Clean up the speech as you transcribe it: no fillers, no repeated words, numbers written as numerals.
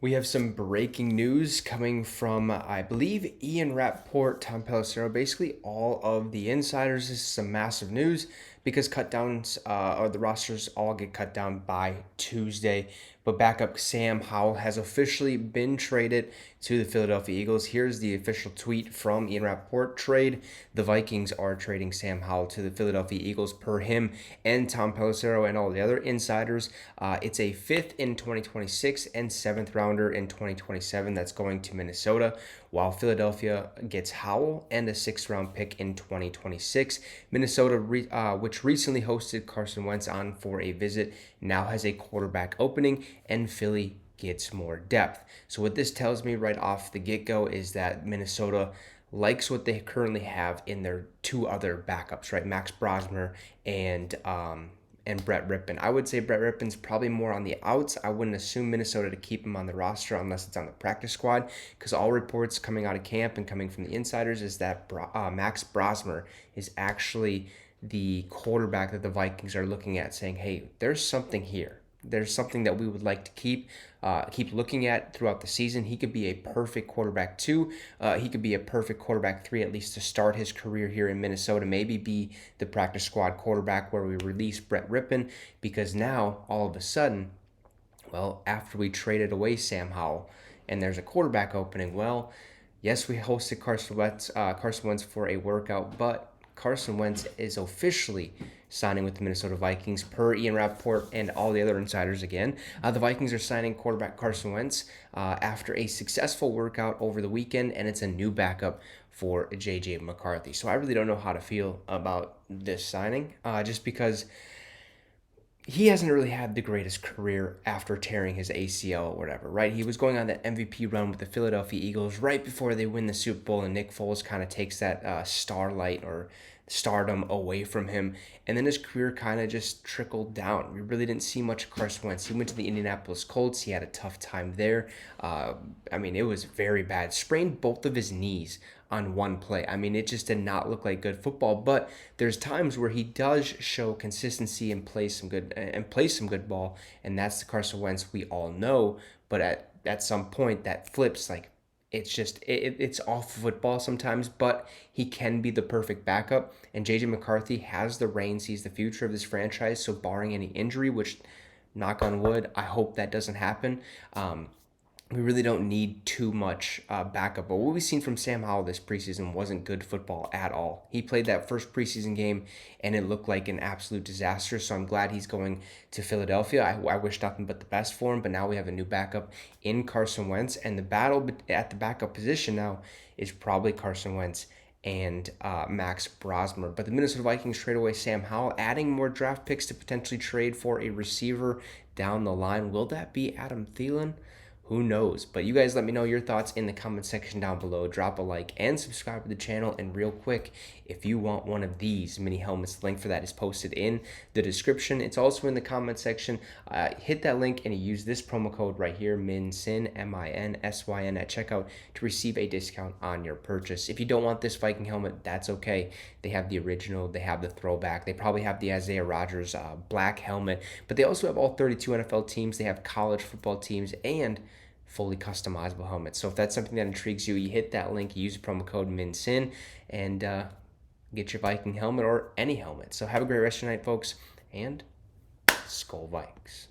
We have some breaking news coming from, I believe, Ian Rappaport, Tom Pelissero, basically all of the insiders. This is some massive news because cut downs or the rosters all get cut down by Tuesday. But backup Sam Howell has officially been traded to the Philadelphia Eagles. Here's the official tweet from Ian Rappaport. Trade. The Vikings are trading Sam Howell to the Philadelphia Eagles per him and Tom Pelissero and all the other insiders. It's a 5th in 2026 and 7th rounder in 2027 that's going to Minnesota, while Philadelphia gets Howell and a 6th round pick in 2026. Minnesota, which recently hosted Carson Wentz on for a visit, now has a quarterback opening, and Philly gets more depth. So what this tells me right off the get-go is that Minnesota likes what they currently have in their two other backups, right? Max Brosmer and Brett Rippon. I would say Brett Rippon's probably more on the outs. I wouldn't assume Minnesota to keep him on the roster unless it's on the practice squad, because all reports coming out of camp and coming from the insiders is that Max Brosmer is actually the quarterback that the Vikings are looking at, saying, hey, there's something here. There's something that we would like to keep looking at throughout the season. He could be a perfect quarterback 2. He could be a perfect quarterback 3, at least to start his career here in Minnesota. Maybe be the practice squad quarterback where we release Brett Rippon, because now all of a sudden, well, after we traded away Sam Howell and there's a quarterback opening, well, yes, we hosted Carson Wentz for a workout, but Carson Wentz is officially signing with the Minnesota Vikings per Ian Rappaport and all the other insiders again. The Vikings are signing quarterback Carson Wentz after a successful workout over the weekend, and it's a new backup for J.J. McCarthy. So I really don't know how to feel about this signing, just because he hasn't really had the greatest career after tearing his ACL or whatever, right? He was going on that MVP run with the Philadelphia Eagles right before they win the Super Bowl, and Nick Foles kind of takes that starlight or stardom away from him, and then his career kind of just trickled down. We really didn't see much of Carson Wentz. He went to the Indianapolis Colts. He had a tough time there. It was very bad. Sprained both of his knees on one play. It just did not look like good football, but there's times where he does show consistency and play some good ball, and that's the Carson Wentz we all know. But at some point that flips, like, it's off football sometimes, but he can be the perfect backup. And J.J. McCarthy has the reins. He's the future of this franchise. So barring any injury, which, knock on wood, I hope that doesn't happen, we really don't need too much backup. But what we've seen from Sam Howell this preseason wasn't good football at all. He played that first preseason game, and it looked like an absolute disaster. So I'm glad he's going to Philadelphia. I wish nothing but the best for him. But now we have a new backup in Carson Wentz. And the battle at the backup position now is probably Carson Wentz and Max Brosmer. But the Minnesota Vikings trade away Sam Howell, adding more draft picks to potentially trade for a receiver down the line. Will that be Adam Thielen? Who knows? But you guys let me know your thoughts in the comment section down below. Drop a like and subscribe to the channel. And real quick, if you want one of these mini helmets, the link for that is posted in the description. It's also in the comment section. Hit that link and use this promo code right here, MINSYN, MINSYN, at checkout to receive a discount on your purchase. If you don't want this Viking helmet, that's okay. They have the original. They have the throwback. They probably have the Isaiah Rodgers black helmet. But they also have all 32 NFL teams. They have college football teams and fully customizable helmets. So if that's something that intrigues you, you hit that link, use the promo code MINSYN, and get your Viking helmet or any helmet. So have a great rest of your night, folks, and Skol Vikes.